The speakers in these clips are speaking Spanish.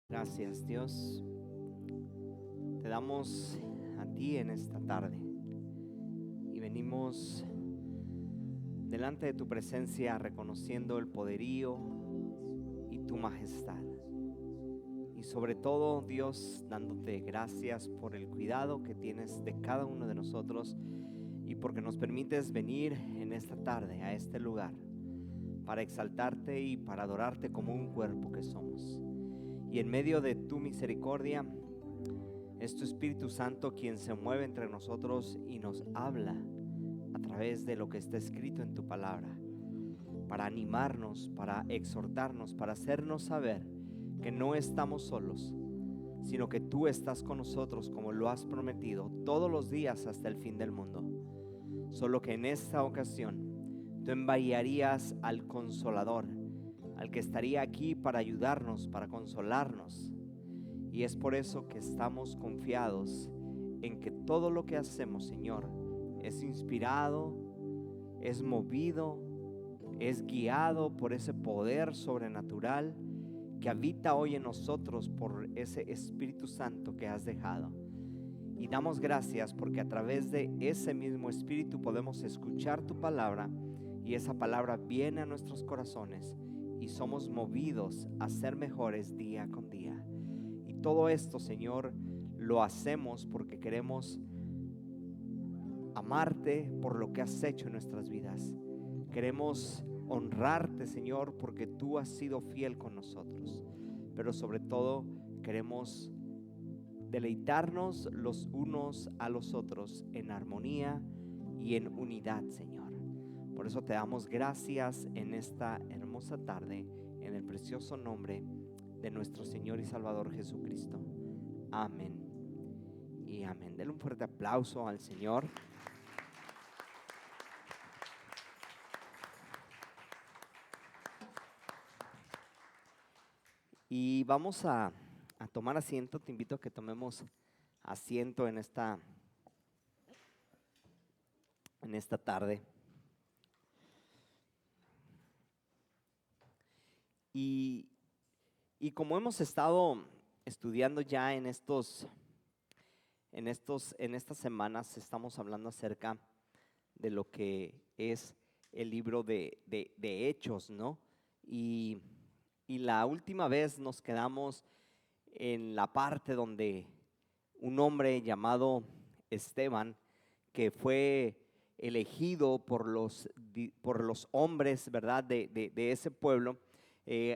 Gracias, Dios. Te damos a ti en esta tarde y venimos delante de tu presencia reconociendo el poderío y tu majestad. Y sobre todo, Dios, dándote gracias por el cuidado que tienes de cada uno de nosotros y porque nos permites venir en esta tarde a este lugar para exaltarte y para adorarte como un cuerpo que somos. Y en medio de tu misericordia es tu Espíritu Santo quien se mueve entre nosotros y nos habla a través de lo que está escrito en tu palabra, para animarnos, para exhortarnos, para hacernos saber que no estamos solos, sino que tú estás con nosotros como lo has prometido todos los días hasta el fin del mundo. Solo que en esta ocasión tú enviarías al Consolador, al que estaría aquí para ayudarnos, para consolarnos. Y es por eso que estamos confiados en que todo lo que hacemos, Señor, es inspirado, es movido, es guiado por ese poder sobrenatural que habita hoy en nosotros por ese Espíritu Santo que has dejado. Y damos gracias porque a través de ese mismo Espíritu podemos escuchar tu palabra, y esa palabra viene a nuestros corazones y somos movidos a ser mejores día con día. Y todo esto, Señor, lo hacemos porque queremos amarte por lo que has hecho en nuestras vidas. Queremos honrarte, Señor, porque tú has sido fiel con nosotros. Pero sobre todo queremos deleitarnos los unos a los otros en armonía y en unidad, Señor. Por eso te damos gracias en esta hermosa tarde, en el precioso nombre de nuestro Señor y Salvador Jesucristo. Amén y amén. Denle un fuerte aplauso al Señor. Y vamos a tomar asiento. Te invito a que tomemos asiento en esta tarde. Y como hemos estado estudiando ya en estas semanas, estamos hablando acerca de lo que es el libro de Hechos, ¿no? Y la última vez nos quedamos en la parte donde un hombre llamado Esteban, que fue elegido por los hombres, ¿verdad?, de ese pueblo,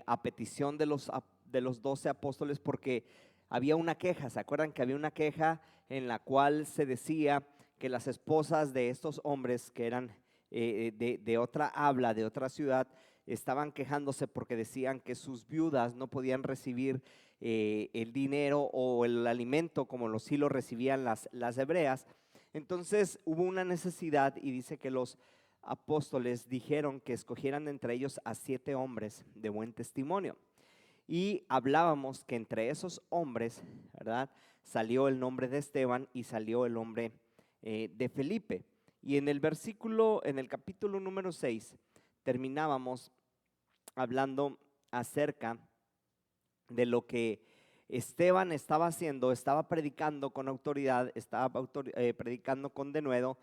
a petición de los 12 apóstoles, porque había una queja. ¿Se acuerdan que había una queja en la cual se decía que las esposas de estos hombres, que eran de otra habla, de otra ciudad, estaban quejándose porque decían que sus viudas no podían recibir el dinero o el alimento como sí lo recibían las hebreas? Entonces hubo una necesidad, y dice que los apóstoles dijeron que escogieran entre ellos a 7 hombres de buen testimonio. Y hablábamos que entre esos hombres, ¿verdad?, salió el nombre de Esteban y salió el nombre de Felipe. Y en el capítulo número 6, terminábamos hablando acerca de lo que Esteban estaba haciendo. Estaba predicando con autoridad, estaba predicando con denuedo,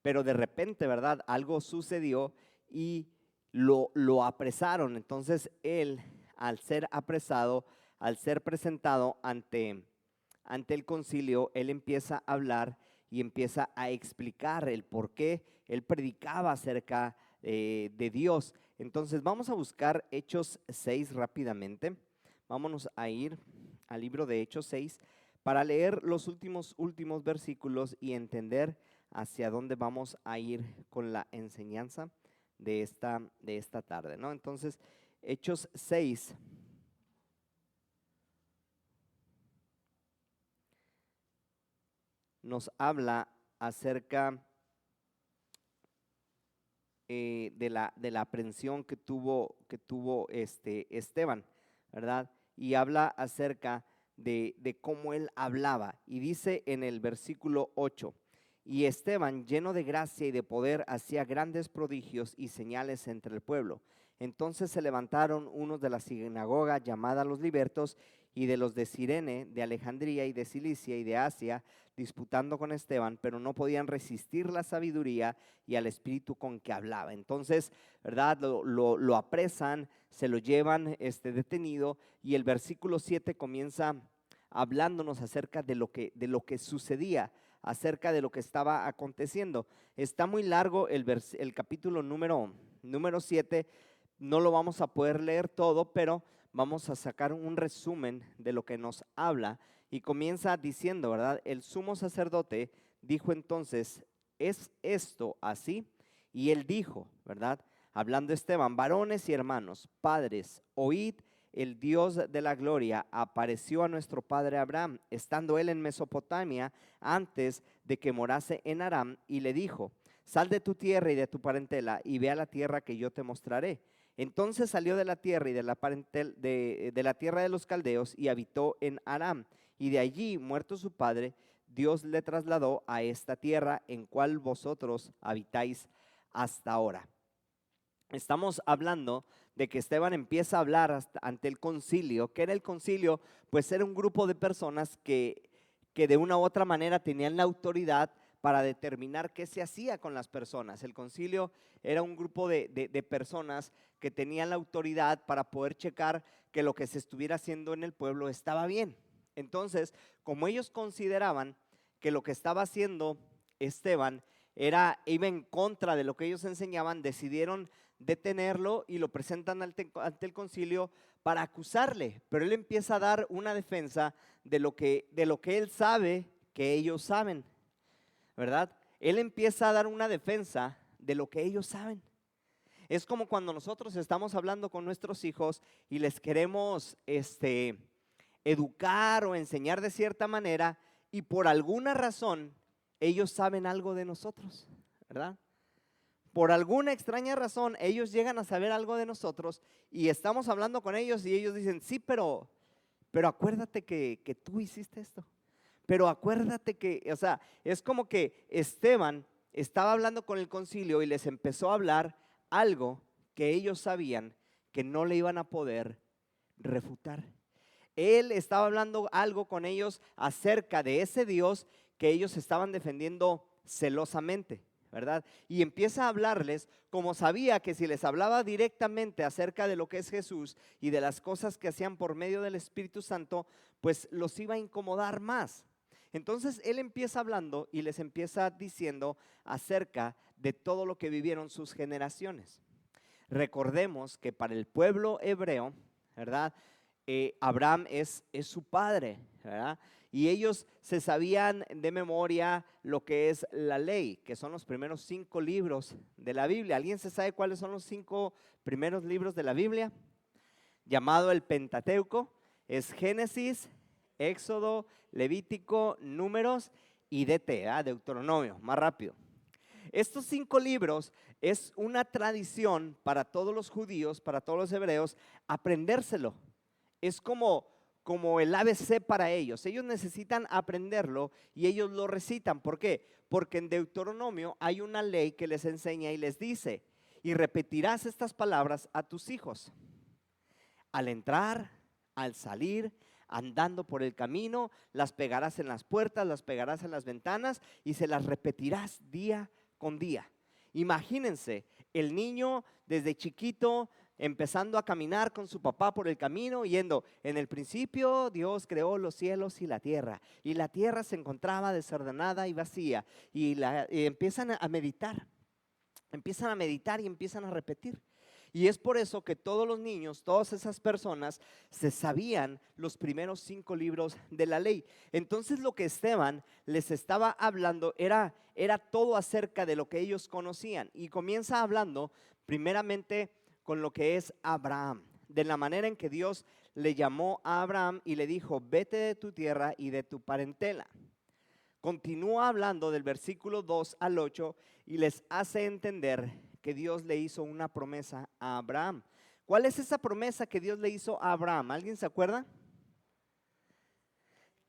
pero de repente, ¿verdad?, algo sucedió y lo apresaron. Entonces él, al ser apresado, al ser presentado ante el concilio, él empieza a hablar y empieza a explicar el por qué él predicaba acerca de Dios. Entonces vamos a buscar Hechos 6 rápidamente. Vámonos a ir al libro de Hechos 6 para leer los últimos versículos y entender hacia dónde vamos a ir con la enseñanza de esta tarde, ¿no? Entonces, Hechos 6 nos habla acerca de la aprehensión que tuvo Esteban, ¿verdad? Y habla acerca de cómo él hablaba. Y dice en el versículo 8: Y Esteban, lleno de gracia y de poder, hacía grandes prodigios y señales entre el pueblo. Entonces se levantaron unos de la sinagoga llamada los libertos y de los de Cirene, de Alejandría y de Cilicia y de Asia, disputando con Esteban, pero no podían resistir la sabiduría y al espíritu con que hablaba. Entonces, ¿verdad? Lo apresan, se lo llevan detenido, y el versículo 7 comienza hablándonos acerca de lo que sucedía, acerca de lo que estaba aconteciendo. Está muy largo el capítulo número 7, no lo vamos a poder leer todo, pero vamos a sacar un resumen de lo que nos habla. Y comienza diciendo, ¿verdad? El sumo sacerdote dijo entonces, ¿es esto así? Y él dijo, ¿verdad? Hablando Esteban, varones y hermanos, padres, oíd, el Dios de la gloria apareció a nuestro padre Abraham, estando él en Mesopotamia, antes de que morase en Aram, y le dijo, sal de tu tierra y de tu parentela, y ve a la tierra que yo te mostraré. Entonces salió de la tierra y de la tierra de los caldeos, y habitó en Aram, y de allí, muerto su padre, Dios le trasladó a esta tierra en cual vosotros habitáis hasta ahora. Estamos hablando de que Esteban empieza a hablar ante el concilio. ¿Qué era el concilio? Pues era un grupo de personas que de una u otra manera tenían la autoridad para determinar qué se hacía con las personas. El concilio era un grupo de personas que tenían la autoridad para poder checar que lo que se estuviera haciendo en el pueblo estaba bien. Entonces, como ellos consideraban que lo que estaba haciendo Esteban iba en contra de lo que ellos enseñaban, decidieron detenerlo y lo presentan ante el concilio para acusarle. Pero él empieza a dar una defensa de lo que él sabe que ellos saben, ¿verdad? Él empieza a dar una defensa de lo que ellos saben. Es como cuando nosotros estamos hablando con nuestros hijos y les queremos educar o enseñar de cierta manera, y por alguna razón ellos saben algo de nosotros, ¿verdad? Por alguna extraña razón ellos llegan a saber algo de nosotros y estamos hablando con ellos y ellos dicen, sí, pero acuérdate que tú hiciste esto. Pero acuérdate que, o sea, es como que Esteban estaba hablando con el concilio y les empezó a hablar algo que ellos sabían que no le iban a poder refutar. Él estaba hablando algo con ellos acerca de ese Dios que ellos estaban defendiendo celosamente, ¿verdad? Y empieza a hablarles como sabía que si les hablaba directamente acerca de lo que es Jesús y de las cosas que hacían por medio del Espíritu Santo, pues los iba a incomodar más. Entonces él empieza hablando y les empieza diciendo acerca de todo lo que vivieron sus generaciones. Recordemos que para el pueblo hebreo, ¿verdad? Abraham es su padre, ¿verdad? Y ellos se sabían de memoria lo que es la ley, que son los primeros 5 libros de la Biblia. ¿Alguien se sabe cuáles son los 5 primeros libros de la Biblia? Llamado el Pentateuco, es Génesis, Éxodo, Levítico, Números y Deuteronomio, más rápido. Estos 5 libros es una tradición para todos los judíos, para todos los hebreos, aprendérselo. Es como el ABC para ellos. Ellos necesitan aprenderlo y ellos lo recitan. ¿Por qué? Porque en Deuteronomio hay una ley que les enseña y les dice, y repetirás estas palabras a tus hijos. Al entrar, al salir, andando por el camino, las pegarás en las puertas, las pegarás en las ventanas y se las repetirás día con día. Imagínense, el niño desde chiquito empezando a caminar con su papá por el camino, yendo, en el principio Dios creó los cielos y la tierra se encontraba desordenada y vacía, y empiezan a meditar y empiezan a repetir. Y es por eso que todos los niños, todas esas personas se sabían los primeros 5 libros de la ley. Entonces lo que Esteban les estaba hablando era todo acerca de lo que ellos conocían. Y comienza hablando primeramente con lo que es Abraham, de la manera en que Dios le llamó a Abraham y le dijo, vete de tu tierra y de tu parentela. Continúa hablando del versículo 2 al 8 y les hace entender que Dios le hizo una promesa a Abraham. ¿Cuál es esa promesa que Dios le hizo a Abraham? ¿Alguien se acuerda?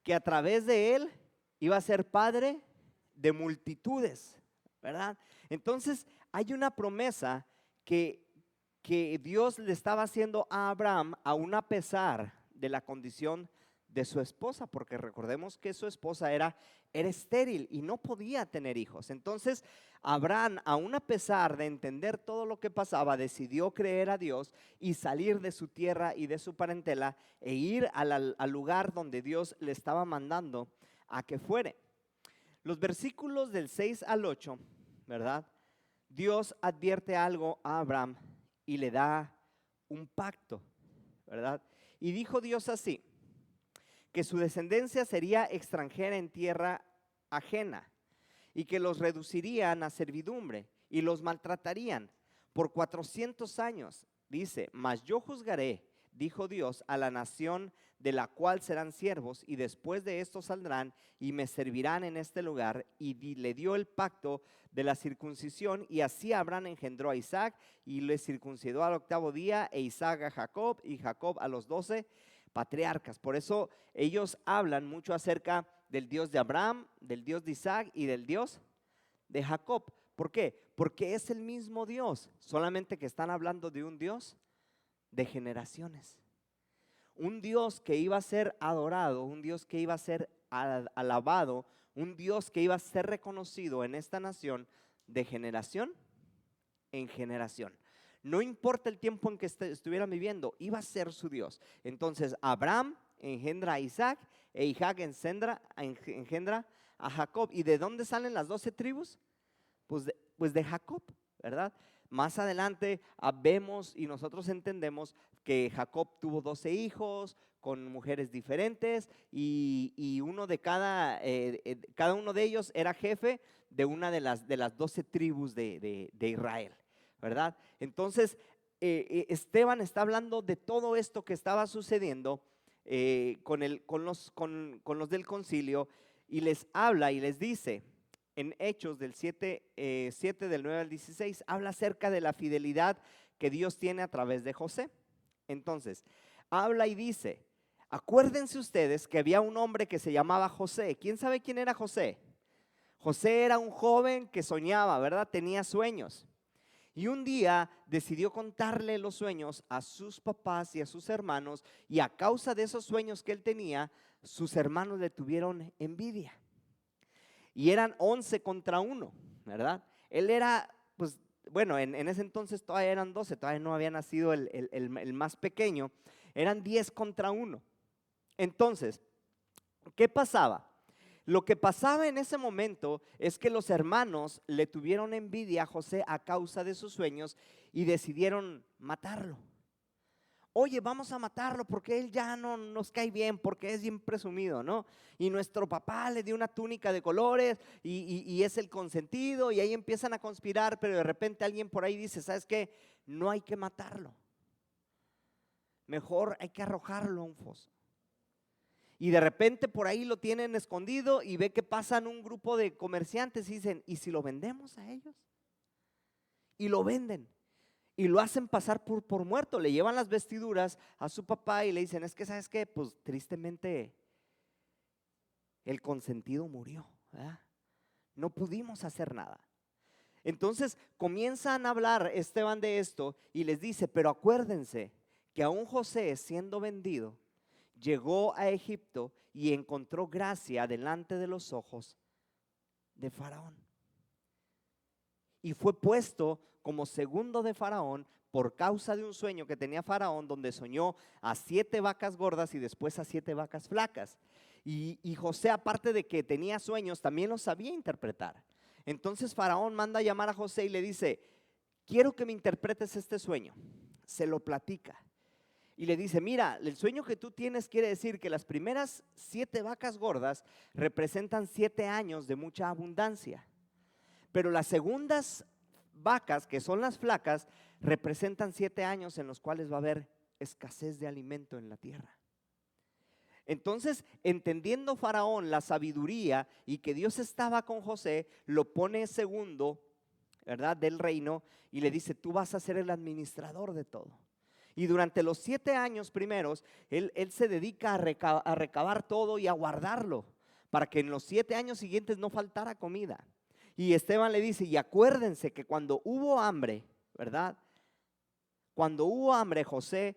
Que a través de él iba a ser padre de multitudes, ¿verdad? Entonces hay una promesa que Dios le estaba haciendo a Abraham, aún a pesar de la condición de su esposa, porque recordemos que su esposa era estéril y no podía tener hijos. Entonces Abraham, aún a pesar de entender todo lo que pasaba, decidió creer a Dios y salir de su tierra y de su parentela e ir al lugar donde Dios le estaba mandando a que fuere. Los versículos del 6 al 8, ¿verdad? Dios advierte algo a Abraham y le da un pacto, ¿verdad? Y dijo Dios así: que su descendencia sería extranjera en tierra ajena y que los reducirían a servidumbre y los maltratarían por 400 años. Dice: mas yo juzgaré, dijo Dios, a la nación de la cual serán siervos, y después de esto saldrán y me servirán en este lugar. Y le dio el pacto de la circuncisión, y así Abraham engendró a Isaac y le circuncidó al 8º día, e Isaac a Jacob y Jacob a los 12 patriarcas. Por eso ellos hablan mucho acerca del Dios de Abraham, del Dios de Isaac y del Dios de Jacob. ¿Por qué? Porque es el mismo Dios, solamente que están hablando de un Dios de generaciones. Un Dios que iba a ser adorado, un Dios que iba a ser alabado, un Dios que iba a ser reconocido en esta nación de generación en generación. No importa el tiempo en que estuvieran viviendo, iba a ser su Dios. Entonces Abraham engendra a Isaac, e Isaac engendra a Jacob. ¿Y de dónde salen las 12 tribus? Pues de Jacob, ¿verdad? Más adelante vemos y nosotros entendemos que Jacob tuvo 12 hijos con mujeres diferentes, y uno de cada uno de ellos era jefe de una de las 12 tribus de Israel, ¿verdad? Entonces Esteban está hablando de todo esto que estaba sucediendo con los del concilio, y les habla y les dice en Hechos del 7 del 9 al 16, habla acerca de la fidelidad que Dios tiene a través de José. Entonces habla y dice: acuérdense ustedes que había un hombre que se llamaba José. ¿Quién sabe quién era José? José era un joven que soñaba, ¿verdad? Tenía sueños. Y un día decidió contarle los sueños a sus papás y a sus hermanos, y a causa de esos sueños que él tenía, sus hermanos le tuvieron envidia. Y eran 11 contra 1, ¿verdad? Él era, pues, bueno, en ese entonces todavía eran 12, todavía no había nacido el más pequeño. Eran 10 contra 1. Entonces, ¿qué pasaba? Lo que pasaba en ese momento es que los hermanos le tuvieron envidia a José a causa de sus sueños y decidieron matarlo. Oye, vamos a matarlo porque él ya no nos cae bien, porque es bien presumido, ¿no? Y nuestro papá le dio una túnica de colores y es el consentido, y ahí empiezan a conspirar, pero de repente alguien por ahí dice: ¿sabes qué? No hay que matarlo, mejor hay que arrojarlo a un foso. Y de repente por ahí lo tienen escondido, y ve que pasan un grupo de comerciantes y dicen: ¿y si lo vendemos a ellos? Y lo venden. Y lo hacen pasar por muerto. Le llevan las vestiduras a su papá y le dicen: es que, ¿sabes qué? Pues tristemente el consentido murió, ¿verdad? No pudimos hacer nada. Entonces comienzan a hablar Esteban de esto y les dice: pero acuérdense que aún José, siendo vendido, llegó a Egipto y encontró gracia delante de los ojos de Faraón. Y fue puesto como segundo de Faraón por causa de un sueño que tenía Faraón, donde soñó a 7 vacas gordas y después a 7 vacas flacas. Y José, aparte de que tenía sueños, también los sabía interpretar. Entonces Faraón manda a llamar a José y le dice: quiero que me interpretes este sueño. Se lo platica y le dice: mira, el sueño que tú tienes quiere decir que las primeras 7 vacas gordas representan 7 años de mucha abundancia, pero las segundas vacas, que son las flacas, representan 7 años en los cuales va a haber escasez de alimento en la tierra. Entonces, entendiendo Faraón la sabiduría y que Dios estaba con José, lo pone segundo, ¿verdad?, del reino, y le dice: tú vas a ser el administrador de todo. Y durante los 7 años primeros, él se dedica a recabar todo y a guardarlo, para que en los 7 años siguientes no faltara comida. Y Esteban le dice, y acuérdense que cuando hubo hambre, ¿verdad? Cuando hubo hambre, José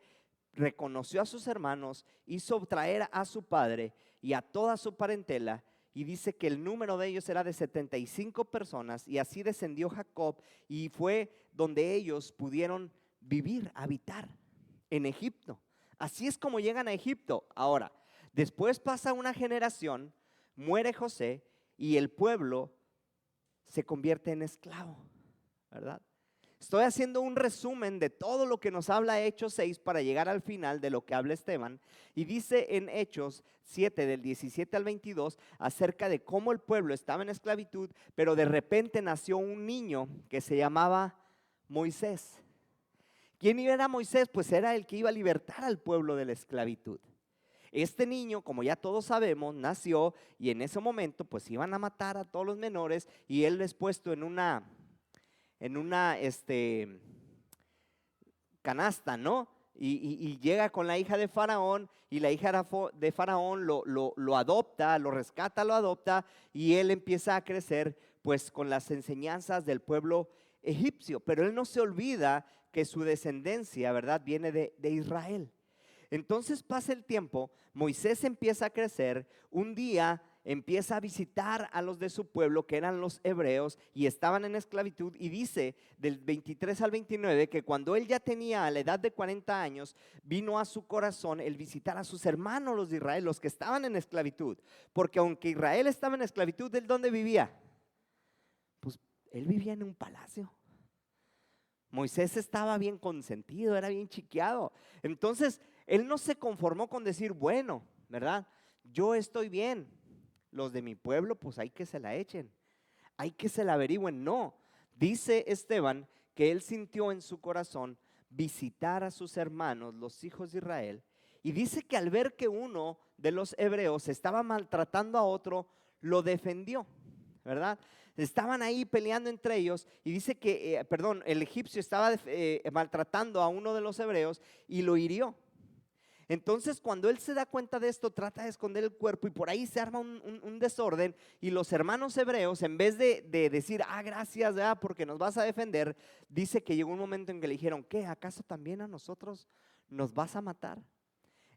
reconoció a sus hermanos, hizo traer a su padre y a toda su parentela, y dice que el número de ellos era de 75 personas, y así descendió Jacob, y fue donde ellos pudieron vivir, habitar en Egipto. Así es como llegan a Egipto. Ahora, después pasa una generación, muere José, y el pueblo se convierte en esclavo, ¿verdad? Estoy haciendo un resumen de todo lo que nos habla Hechos 6 para llegar al final de lo que habla Esteban. Y dice en Hechos 7 del 17 al 22 acerca de cómo el pueblo estaba en esclavitud, pero de repente nació un niño que se llamaba Moisés. ¿Quién era Moisés? Pues era el que iba a libertar al pueblo de la esclavitud. Este niño, como ya todos sabemos, nació, y en ese momento pues iban a matar a todos los menores, y él es puesto en una canasta, ¿no? Y llega con la hija de Faraón, y la hija de Faraón lo adopta, lo rescata, lo adopta, y él empieza a crecer pues con las enseñanzas del pueblo egipcio. Pero él no se olvida que su descendencia, ¿verdad?, viene de Israel. Entonces pasa el tiempo, Moisés empieza a crecer, un día empieza a visitar a los de su pueblo que eran los hebreos y estaban en esclavitud, y dice del 23 al 29 que cuando él ya tenía a la edad de 40 años, vino a su corazón el visitar a sus hermanos los de Israel, los que estaban en esclavitud, porque aunque Israel estaba en esclavitud, ¿él dónde vivía? Pues él vivía en un palacio. Moisés estaba bien consentido, era bien chiqueado. Entonces, él no se conformó con decir, bueno, ¿verdad? Yo estoy bien. Los de mi pueblo, pues hay que se la echen, hay que se la averigüen. No, dice Esteban que él sintió en su corazón visitar a sus hermanos, los hijos de Israel. Y dice que al ver que uno de los hebreos estaba maltratando a otro, lo defendió, ¿verdad? Estaban ahí peleando entre ellos, y dice que, el egipcio estaba maltratando a uno de los hebreos y lo hirió. Entonces, cuando él se da cuenta de esto, trata de esconder el cuerpo, y por ahí se arma un desorden, y los hermanos hebreos, en vez de decir, gracias, porque nos vas a defender, dice que llegó un momento en que le dijeron, ¿qué? ¿Acaso también a nosotros nos vas a matar?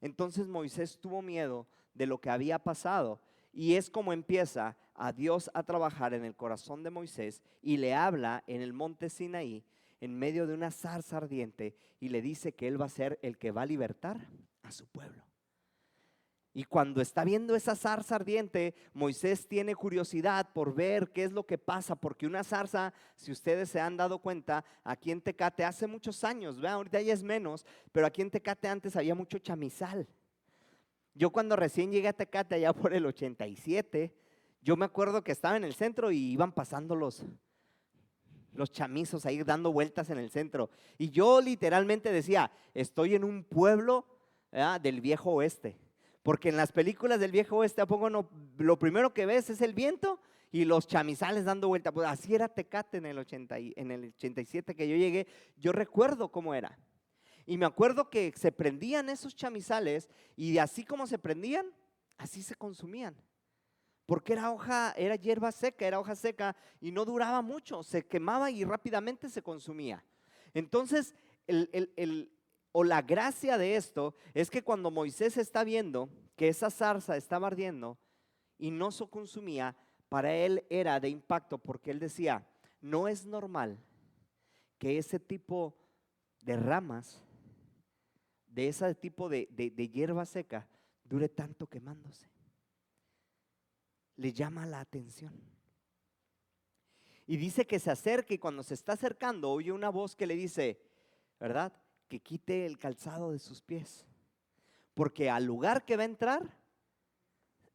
Entonces Moisés tuvo miedo de lo que había pasado, y es como empieza a Dios a trabajar en el corazón de Moisés, y le habla en el monte Sinaí, en medio de una zarza ardiente, y le dice que él va a ser el que va a libertar a su pueblo. Y cuando está viendo esa zarza ardiente, Moisés tiene curiosidad por ver qué es lo que pasa, porque una zarza, si ustedes se han dado cuenta, aquí en Tecate hace muchos años, vean, ahorita ya es menos, pero aquí en Tecate antes había mucho chamizal. Yo cuando recién llegué a Tecate allá por el 87, yo me acuerdo que estaba en el centro y iban pasando los chamizos ahí dando vueltas en el centro, y yo literalmente decía, estoy en un pueblo, ¿verdad?, del viejo oeste, porque en las películas del viejo oeste, ¿a poco no? Lo primero que ves es el viento y los chamizales dando vueltas. Pues así era Tecate en el 87 que yo llegué. Yo recuerdo cómo era, y me acuerdo que se prendían esos chamizales, y así como se prendían, así se consumían. Porque era hierba seca, era hoja seca, y no duraba mucho, se quemaba y rápidamente se consumía. Entonces, la gracia de esto es que cuando Moisés está viendo que esa zarza estaba ardiendo y no se consumía, para él era de impacto, porque él decía, no es normal que ese tipo de ramas, de ese tipo de hierba seca, dure tanto quemándose. Le llama la atención. Y dice que se acerca, y cuando se está acercando oye una voz que le dice, ¿verdad?, que quite el calzado de sus pies, porque al lugar que va a entrar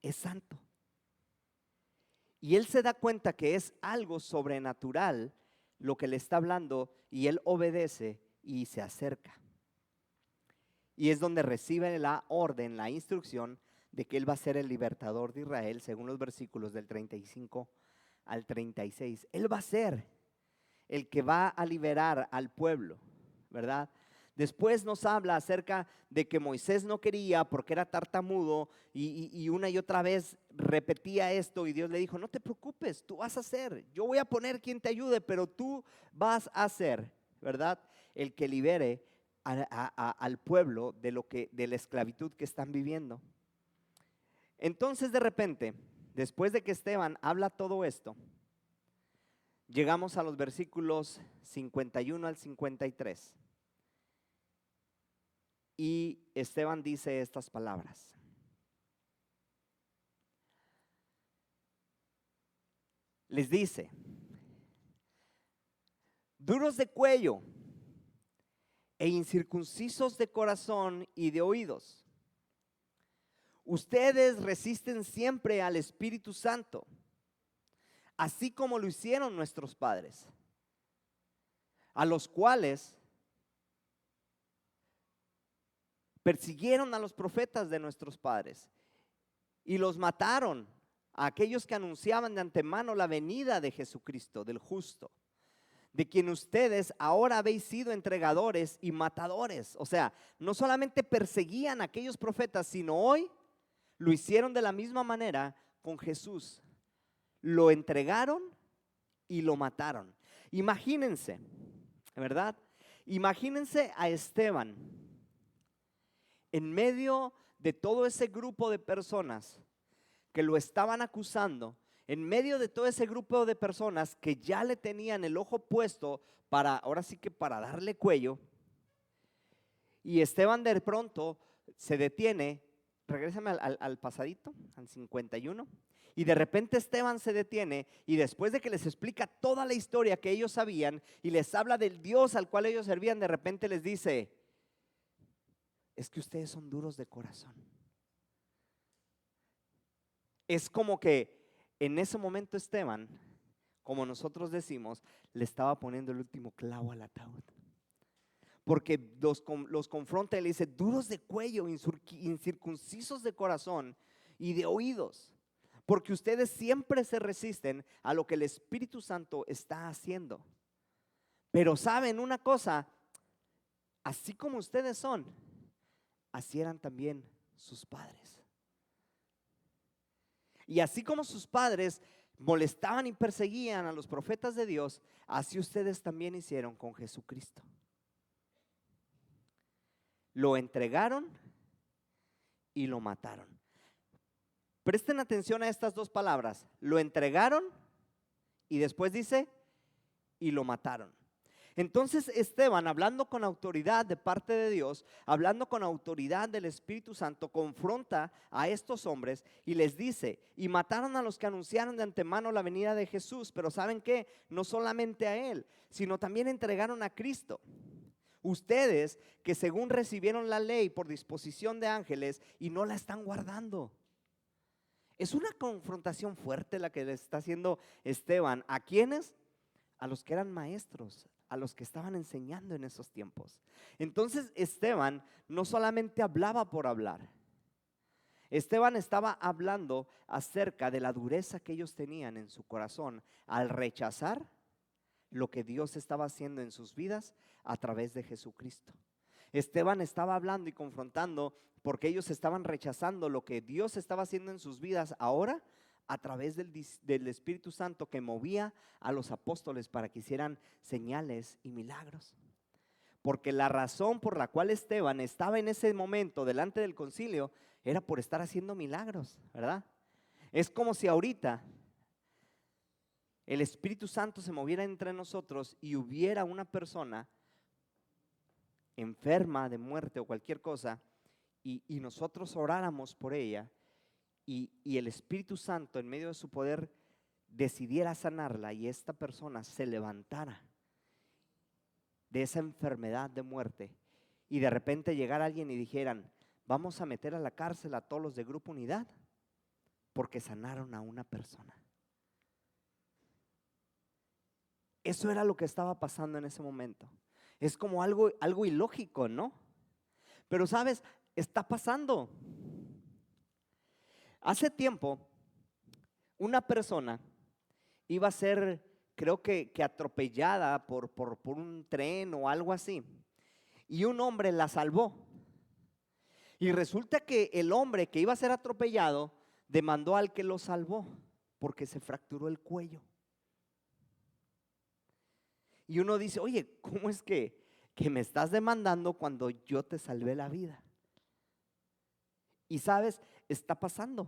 es santo. Y él se da cuenta que es algo sobrenatural lo que le está hablando, y él obedece y se acerca. Y es donde recibe la orden, la instrucción de que él va a ser el libertador de Israel, según los versículos del 35 al 36. Él va a ser el que va a liberar al pueblo, ¿verdad?, Después nos habla acerca de que Moisés no quería porque era tartamudo y una y otra vez repetía esto y Dios le dijo, no te preocupes, tú vas a hacer, yo voy a poner quien te ayude, pero tú vas a ser, ¿verdad? El que libere al pueblo de la esclavitud que están viviendo. Entonces de repente, después de que Esteban habla todo esto, llegamos a los versículos 51 al 53. Y Esteban dice estas palabras. Les dice, duros de cuello e incircuncisos de corazón y de oídos, ustedes resisten siempre al Espíritu Santo, así como lo hicieron nuestros padres, a los cuales persiguieron a los profetas de nuestros padres y los mataron, a aquellos que anunciaban de antemano la venida de Jesucristo, del justo, de quien ustedes ahora habéis sido entregadores y matadores. O sea, no solamente perseguían a aquellos profetas, sino hoy lo hicieron de la misma manera con Jesús. Lo entregaron y lo mataron. Imagínense, ¿verdad? Imagínense a Esteban en medio de todo ese grupo de personas que lo estaban acusando, en medio de todo ese grupo de personas que ya le tenían el ojo puesto para, ahora sí que para darle cuello, y Esteban de pronto se detiene. Regrésame al pasadito, al 51. Y de repente Esteban se detiene y después de que les explica toda la historia que ellos sabían y les habla del Dios al cual ellos servían, de repente les dice, es que ustedes son duros de corazón. Es como que en ese momento Esteban, como nosotros decimos, le estaba poniendo el último clavo al ataúd. Porque los confronta y le dice, duros de cuello, incircuncisos de corazón y de oídos, porque ustedes siempre se resisten a lo que el Espíritu Santo está haciendo. Pero saben una cosa, así como ustedes son, así eran también sus padres. Y así como sus padres molestaban y perseguían a los profetas de Dios, así ustedes también hicieron con Jesucristo. Lo entregaron y lo mataron. Presten atención a estas dos palabras. Lo entregaron y después dice, y lo mataron. Entonces Esteban, hablando con autoridad de parte de Dios, hablando con autoridad del Espíritu Santo, confronta a estos hombres y les dice, y mataron a los que anunciaron de antemano la venida de Jesús. Pero ¿saben qué? No solamente a él, sino también entregaron a Cristo. Ustedes que según recibieron la ley por disposición de ángeles y no la están guardando. Es una confrontación fuerte la que le está haciendo Esteban. ¿A quiénes? A los que eran maestros, a los que estaban enseñando en esos tiempos. Entonces Esteban no solamente hablaba por hablar. Esteban estaba hablando acerca de la dureza que ellos tenían en su corazón al rechazar lo que Dios estaba haciendo en sus vidas a través de Jesucristo. Esteban estaba hablando y confrontando porque ellos estaban rechazando lo que Dios estaba haciendo en sus vidas ahora a través del Espíritu Santo que movía a los apóstoles para que hicieran señales y milagros. Porque la razón por la cual Esteban estaba en ese momento delante del concilio era por estar haciendo milagros, ¿verdad? Es como si ahorita el Espíritu Santo se moviera entre nosotros y hubiera una persona enferma de muerte o cualquier cosa y nosotros oráramos por ella y el Espíritu Santo en medio de su poder decidiera sanarla y esta persona se levantara de esa enfermedad de muerte y de repente llegara alguien y dijeran, vamos a meter a la cárcel a todos los de Grupo Unidad porque sanaron a una persona. Eso era lo que estaba pasando en ese momento. Es como algo ilógico, ¿no? Pero sabes, está pasando. Hace tiempo, una persona iba a ser, creo que atropellada por un tren o algo así. y un hombre la salvó. Y resulta que el hombre que iba a ser atropellado demandó al que lo salvó porque se fracturó el cuello. Y uno dice, oye, ¿cómo es que me estás demandando cuando yo te salvé la vida? Y sabes, está pasando.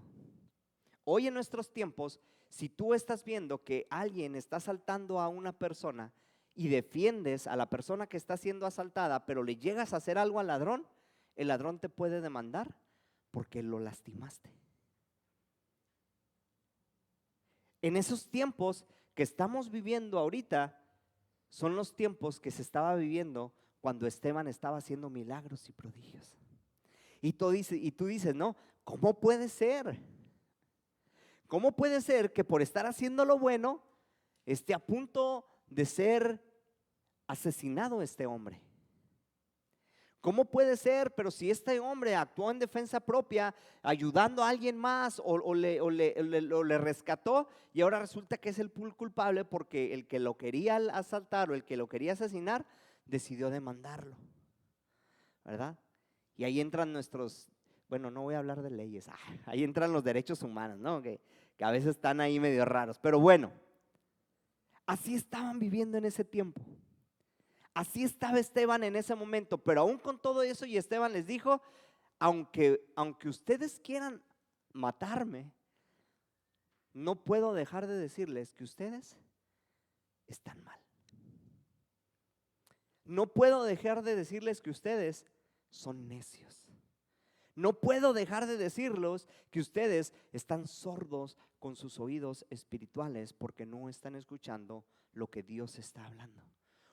Hoy en nuestros tiempos, si tú estás viendo que alguien está asaltando a una persona y defiendes a la persona que está siendo asaltada, pero le llegas a hacer algo al ladrón, el ladrón te puede demandar porque lo lastimaste. En esos tiempos que estamos viviendo ahorita, son los tiempos que se estaba viviendo cuando Esteban estaba haciendo milagros y prodigios. Y tú dices, no, ¿cómo puede ser? ¿Cómo puede ser que por estar haciendo lo bueno esté a punto de ser asesinado este hombre? ¿Cómo puede ser? Pero si este hombre actuó en defensa propia, ayudando a alguien más o le rescató, y ahora resulta que es el culpable porque el que lo quería asaltar o el que lo quería asesinar decidió demandarlo, ¿verdad? Y ahí entran bueno, no voy a hablar de leyes, ahí entran los derechos humanos, ¿no? Que a veces están ahí medio raros, pero bueno, así estaban viviendo en ese tiempo. Así estaba Esteban en ese momento, pero aún con todo eso, y Esteban les dijo, aunque ustedes quieran matarme, no puedo dejar de decirles que ustedes están mal. No puedo dejar de decirles que ustedes son necios. No puedo dejar de decirles que ustedes están sordos con sus oídos espirituales porque no están escuchando lo que Dios está hablando.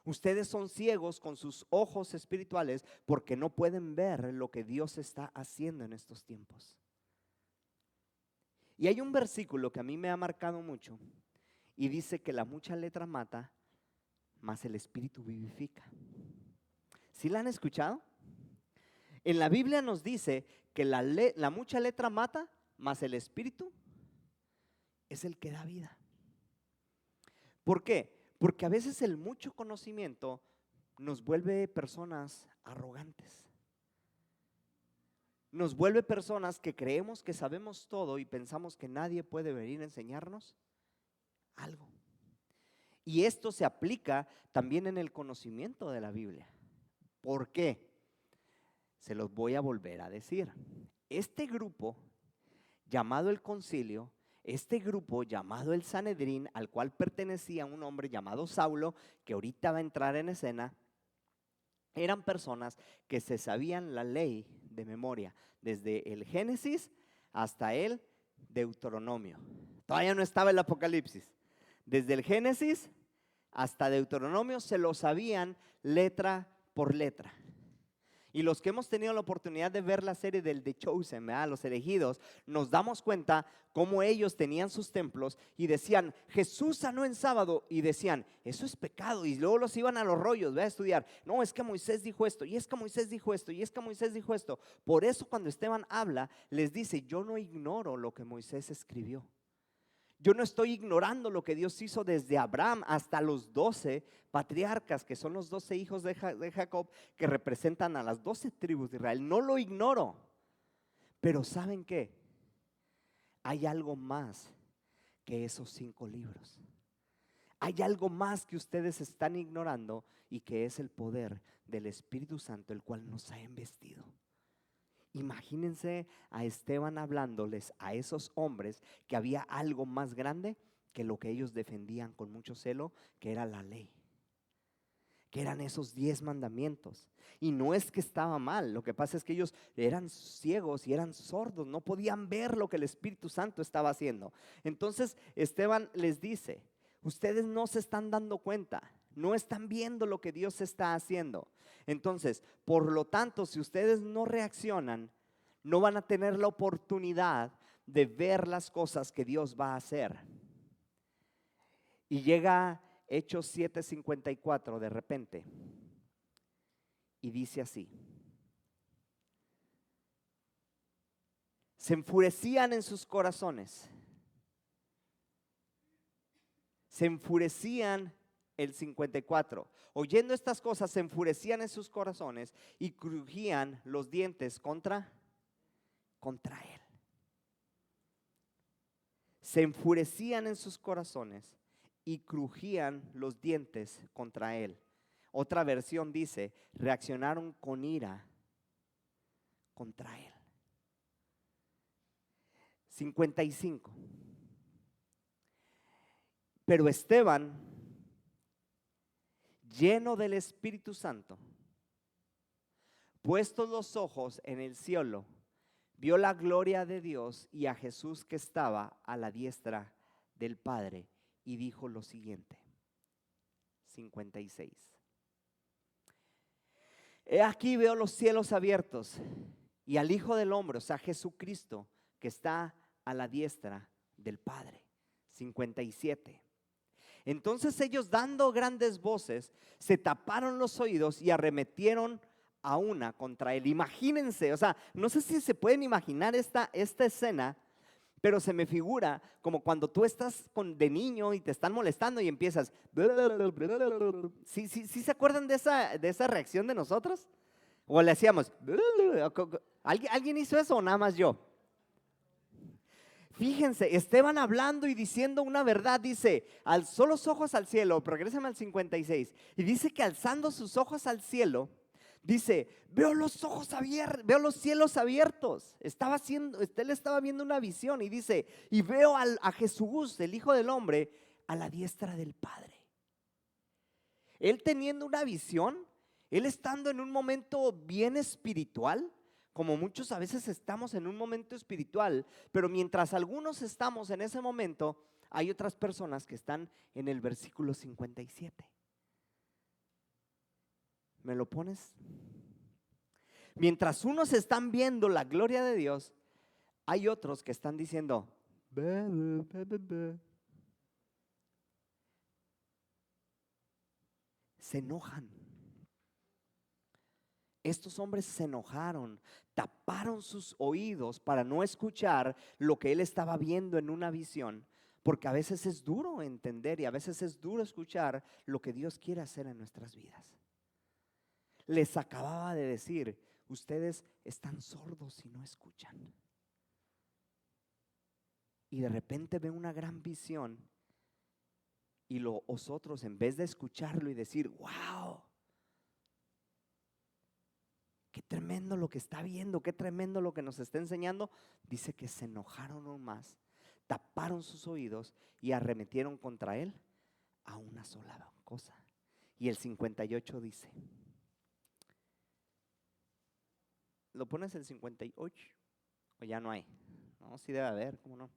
Ustedes son ciegos con sus ojos espirituales porque no pueden ver lo que Dios está haciendo en estos tiempos. Y hay un versículo que a mí me ha marcado mucho y dice que la mucha letra mata, mas el espíritu vivifica. ¿Sí la han escuchado? En la Biblia nos dice que la mucha letra mata, mas el espíritu es el que da vida. ¿Por qué? Porque a veces el mucho conocimiento nos vuelve personas arrogantes. Nos vuelve personas que creemos que sabemos todo y pensamos que nadie puede venir a enseñarnos algo. Y esto se aplica también en el conocimiento de la Biblia. ¿Por qué? Se los voy a volver a decir. Este grupo llamado el Concilio, este grupo llamado el Sanedrín, al cual pertenecía un hombre llamado Saulo, que ahorita va a entrar en escena, eran personas que se sabían la ley de memoria, desde el Génesis hasta el Deuteronomio. Todavía no estaba el Apocalipsis. Desde el Génesis hasta Deuteronomio se lo sabían letra por letra. Y los que hemos tenido la oportunidad de ver la serie del The Chosen, ¿verdad? Los elegidos, nos damos cuenta cómo ellos tenían sus templos y decían, Jesús sanó en sábado, y decían, eso es pecado, y luego los iban a los rollos, ¿verdad? A estudiar, no, es que Moisés dijo esto, y es que Moisés dijo esto, y es que Moisés dijo esto. Por eso cuando Esteban habla, les dice, yo no ignoro lo que Moisés escribió. Yo no estoy ignorando lo que Dios hizo desde Abraham hasta los 12 patriarcas, que son los 12 hijos de Jacob, que representan a las 12 tribus de Israel. No lo ignoro. Pero ¿saben qué? Hay algo más que esos 5 libros. Hay algo más que ustedes están ignorando y que es el poder del Espíritu Santo, el cual nos ha investido. Imagínense a Esteban hablándoles a esos hombres que había algo más grande que lo que ellos defendían con mucho celo, que era la ley, que eran esos 10 mandamientos. Y no es que estaba mal, lo que pasa es que ellos eran ciegos y eran sordos, no podían ver lo que el Espíritu Santo estaba haciendo. Entonces Esteban les dice, ustedes no se están dando cuenta, no están viendo lo que Dios está haciendo. Entonces, por lo tanto, si ustedes no reaccionan, no van a tener la oportunidad de ver las cosas que Dios va a hacer. Y llega Hechos 7:54 de repente y dice así: se enfurecían en sus corazones, se enfurecían el 54. Oyendo estas cosas se enfurecían en sus corazones y crujían los dientes contra él. Se enfurecían en sus corazones y crujían los dientes contra él. Otra versión dice, reaccionaron con ira contra él. 55. Pero Esteban, lleno del Espíritu Santo, puestos los ojos en el cielo, vio la gloria de Dios y a Jesús que estaba a la diestra del Padre, y dijo lo siguiente. 56. He aquí veo los cielos abiertos y al Hijo del Hombre, o sea, Jesucristo, que está a la diestra del Padre. 57. Entonces ellos, dando grandes voces, se taparon los oídos y arremetieron a una contra él. Imagínense, o sea, no sé si se pueden imaginar esta escena, pero se me figura como cuando tú estás de niño y te están molestando y empiezas. ¿Sí se acuerdan de esa reacción de nosotros? ¿O le hacíamos? ¿Alguien hizo eso o nada más yo? Fíjense, Esteban hablando y diciendo una verdad, dice, alzó los ojos al cielo, progrésame al 56, y dice que alzando sus ojos al cielo, dice, veo los cielos abiertos. Él estaba viendo una visión y dice, y veo a Jesús, el Hijo del Hombre, a la diestra del Padre. Él teniendo una visión, él estando en un momento bien espiritual, como muchos a veces estamos en un momento espiritual, pero mientras algunos estamos en ese momento, hay otras personas que están en el versículo 57. ¿Me lo pones? Mientras unos están viendo la gloria de Dios, hay otros que están diciendo, se enojan. Estos hombres se enojaron, taparon sus oídos para no escuchar lo que él estaba viendo en una visión, porque a veces es duro entender y a veces es duro escuchar lo que Dios quiere hacer en nuestras vidas. Les acababa de decir, ustedes están sordos y no escuchan. Y de repente ven una gran visión y vosotros, en vez de escucharlo y decir, wow, qué tremendo lo que está viendo, qué tremendo lo que nos está enseñando, dice que se enojaron aún más, taparon sus oídos y arremetieron contra él a una sola cosa. Y el 58 dice, ¿lo pones el 58? ¿O ya no hay? No, sí debe haber, ¿cómo no?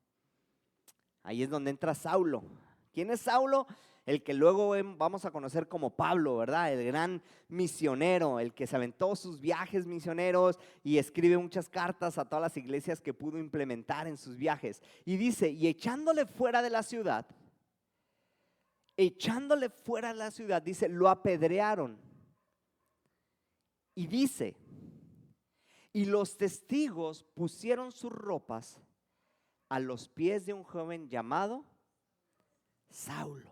Ahí es donde entra Saulo. ¿Quién es Saulo? El que luego vamos a conocer como Pablo, ¿verdad? El gran misionero, el que se aventó sus viajes misioneros y escribe muchas cartas a todas las iglesias que pudo implementar en sus viajes. Y dice, y echándole fuera de la ciudad, dice, lo apedrearon. Y dice, y los testigos pusieron sus ropas a los pies de un joven llamado Saulo.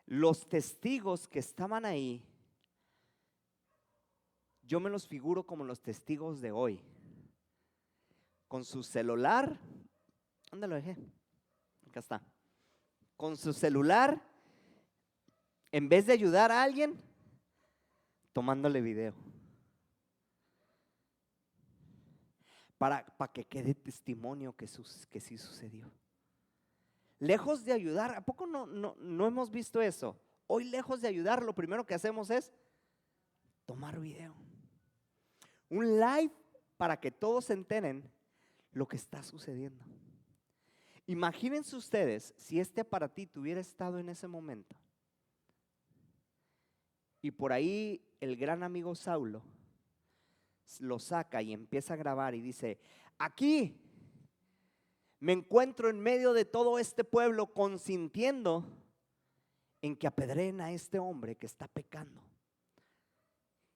Los testigos que estaban ahí, yo me los figuro como los testigos de hoy, con su celular. ¿Dónde lo dejé? Acá está. Con su celular, en vez de ayudar a alguien, tomándole video. Para que quede testimonio que sí sucedió. Lejos de ayudar, ¿a poco no hemos visto eso? Hoy, lejos de ayudar, lo primero que hacemos es tomar video. Un live para que todos se enteren lo que está sucediendo. Imagínense ustedes si este aparatito hubiera estado en ese momento y por ahí el gran amigo Saulo lo saca y empieza a grabar y dice, aquí me encuentro en medio de todo este pueblo consintiendo en que apedreen a este hombre que está pecando.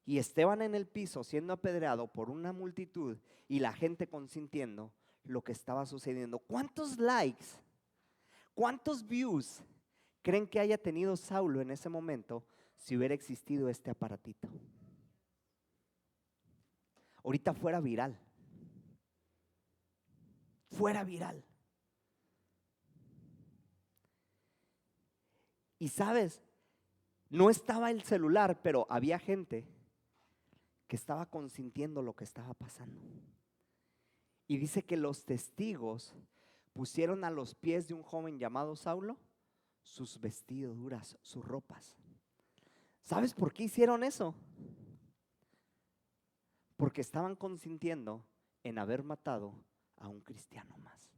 Y Esteban en el piso siendo apedreado por una multitud y la gente consintiendo lo que estaba sucediendo. ¿Cuántos likes? ¿Cuántos views creen que haya tenido Saulo en ese momento si hubiera existido este aparatito? Ahorita fuera viral. Fuera viral. Y sabes, no estaba el celular, pero había gente que estaba consintiendo lo que estaba pasando. Y dice que los testigos pusieron a los pies de un joven llamado Saulo sus vestiduras, sus ropas. ¿Sabes por qué hicieron eso? Porque estaban consintiendo en haber matado a un cristiano más.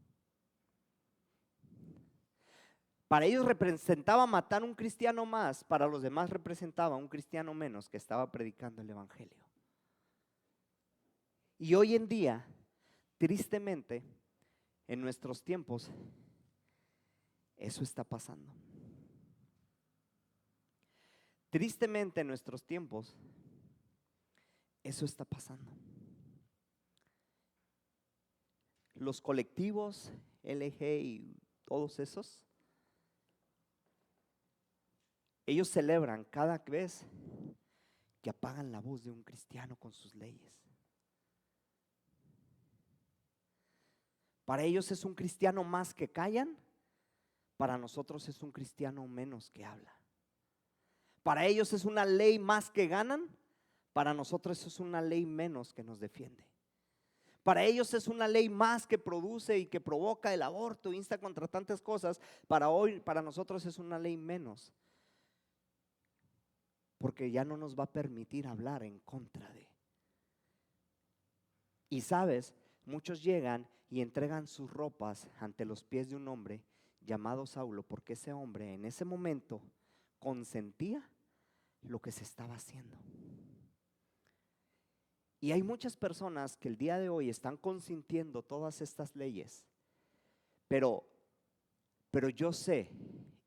Para ellos representaba matar a un cristiano más, para los demás representaba a un cristiano menos que estaba predicando el evangelio. Y hoy en día, tristemente, en nuestros tiempos, eso está pasando. Tristemente en nuestros tiempos, eso está pasando. Los colectivos LG y todos esos, ellos celebran cada vez que apagan la voz de un cristiano con sus leyes. Para ellos es un cristiano más que callan, para nosotros es un cristiano menos que habla. Para ellos es una ley más que ganan, para nosotros es una ley menos que nos defiende. Para ellos es una ley más que produce y que provoca el aborto, insta contra tantas cosas. Para nosotros es una ley menos, porque ya no nos va a permitir hablar en contra de. Y sabes, muchos llegan y entregan sus ropas ante los pies de un hombre llamado Saulo, porque ese hombre en ese momento consentía lo que se estaba haciendo. Y hay muchas personas que el día de hoy están consintiendo todas estas leyes, pero yo sé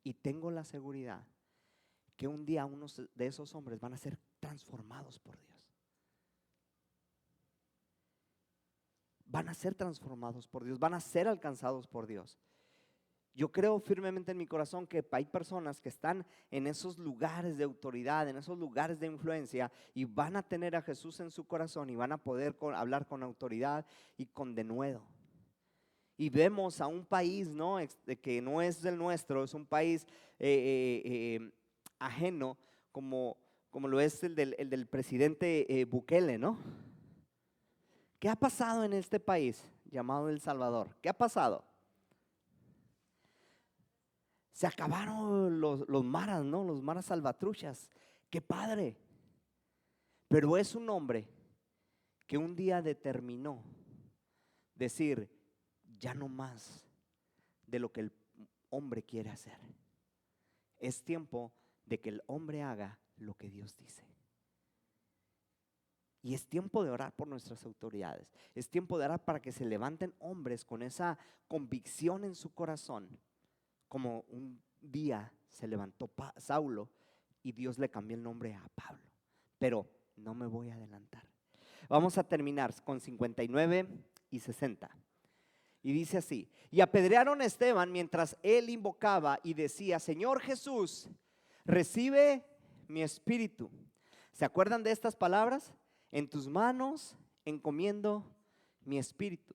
y tengo la seguridad que un día unos de esos hombres van a ser transformados por Dios. Van a ser transformados por Dios, van a ser alcanzados por Dios. Yo creo firmemente en mi corazón que hay personas que están en esos lugares de autoridad, en esos lugares de influencia, y van a tener a Jesús en su corazón y van a poder hablar con autoridad y con denuedo. Y vemos a un país, ¿no?, que no es el nuestro, es un país ajeno, como lo es el del presidente Bukele, ¿no? ¿Qué ha pasado en este país llamado El Salvador? ¿Qué ha pasado? Se acabaron los maras, ¿no? Los maras salvatruchas. ¡Qué padre! Pero es un hombre que un día determinó decir, ya no más de lo que el hombre quiere hacer. Es tiempo de que el hombre haga lo que Dios dice. Y es tiempo de orar por nuestras autoridades. Es tiempo de orar para que se levanten hombres con esa convicción en su corazón, como un día se levantó Saulo y Dios le cambió el nombre a Pablo. Pero no me voy a adelantar. Vamos a terminar con 59 y 60. Y dice así: y apedrearon a Esteban mientras él invocaba y decía, Señor Jesús, recibe mi espíritu. ¿Se acuerdan de estas palabras? En tus manos encomiendo mi espíritu.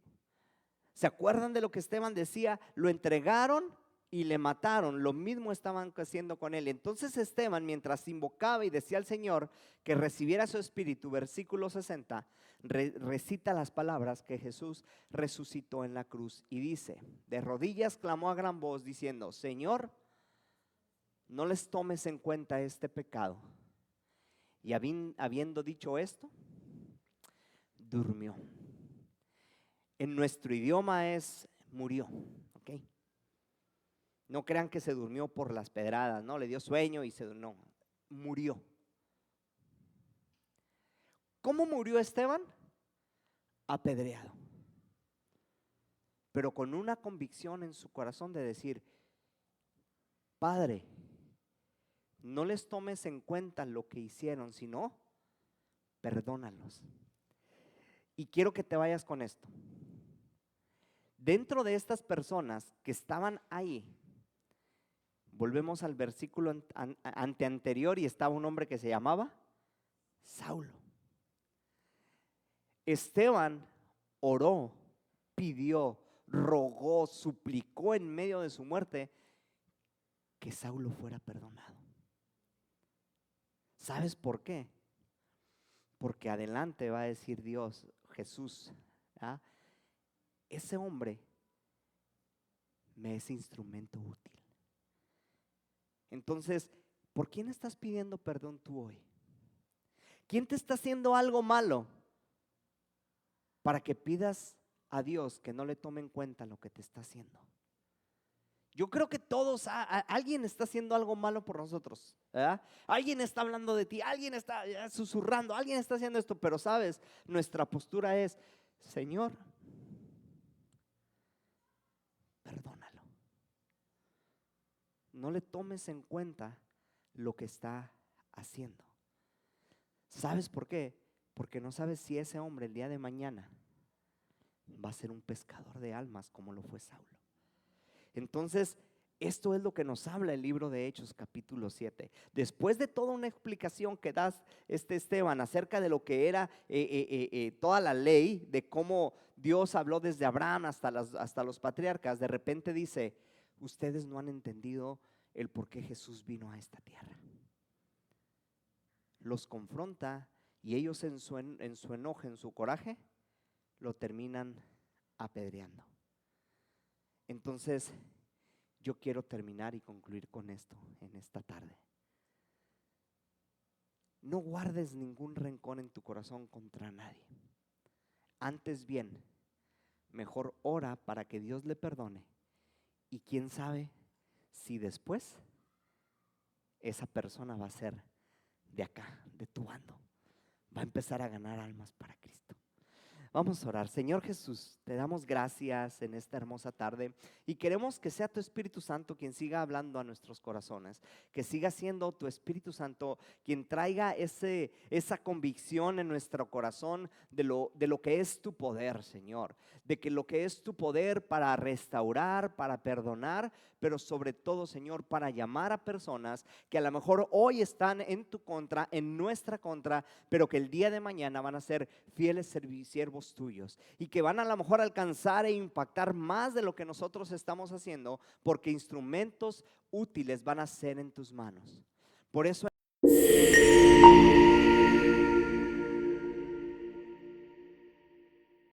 ¿Se acuerdan de lo que Esteban decía? Lo entregaron y le mataron. Lo mismo estaban haciendo con él. Entonces Esteban, mientras invocaba y decía al Señor que recibiera su espíritu, versículo 60, recita las palabras que Jesús resucitó en la cruz y dice, de rodillas clamó a gran voz diciendo, Señor, no les tomes en cuenta este pecado. Y habiendo dicho esto, durmió. En nuestro idioma es murió, ¿ok? No crean que se durmió por las pedradas, no, le dio sueño y no, murió. ¿Cómo murió Esteban? Apedreado. Pero con una convicción en su corazón de decir, Padre, no les tomes en cuenta lo que hicieron, sino perdónalos. Y quiero que te vayas con esto. Dentro de estas personas que estaban ahí, Volvemos al versículo anterior y estaba un hombre que se llamaba Saulo. Esteban oró, pidió, rogó, suplicó en medio de su muerte que Saulo fuera perdonado. ¿Sabes por qué? Porque adelante va a decir Dios, Jesús, ¿ah? Ese hombre me es instrumento útil. Entonces, ¿por quién estás pidiendo perdón tú hoy? ¿Quién te está haciendo algo malo para que pidas a Dios que no le tome en cuenta lo que te está haciendo? Yo creo que todos, alguien está haciendo algo malo por nosotros, ¿verdad? Alguien está hablando de ti, alguien está susurrando, alguien está haciendo esto, pero sabes, nuestra postura es, Señor, perdónalo. No le tomes en cuenta lo que está haciendo. ¿Sabes por qué? Porque no sabes si ese hombre el día de mañana va a ser un pescador de almas como lo fue Saulo. Entonces, esto es lo que nos habla el libro de Hechos capítulo 7. Después de toda una explicación que da Esteban acerca de lo que era toda la ley, de cómo Dios habló desde Abraham hasta los patriarcas, de repente dice, ustedes no han entendido el por qué Jesús vino a esta tierra. Los confronta y ellos en su enojo, en su coraje, lo terminan apedreando. Entonces, yo quiero terminar y concluir con esto en esta tarde. No guardes ningún rencor en tu corazón contra nadie. Antes bien, mejor ora para que Dios le perdone. Y quién sabe si después esa persona va a ser de acá, de tu bando. Va a empezar a ganar almas para Cristo. Vamos a orar. Señor Jesús, te damos gracias en esta hermosa tarde y queremos que sea tu Espíritu Santo quien siga hablando a nuestros corazones, que siga siendo tu Espíritu Santo quien traiga esa convicción en nuestro corazón de lo que es tu poder, Señor, de que lo que es tu poder para restaurar, para perdonar, pero sobre todo, Señor, para llamar a personas que a lo mejor hoy están en tu contra, en nuestra contra, pero que el día de mañana van a ser fieles siervos tuyos y que van a lo mejor alcanzar e impactar más de lo que nosotros estamos haciendo, porque instrumentos útiles van a ser en tus manos. Por eso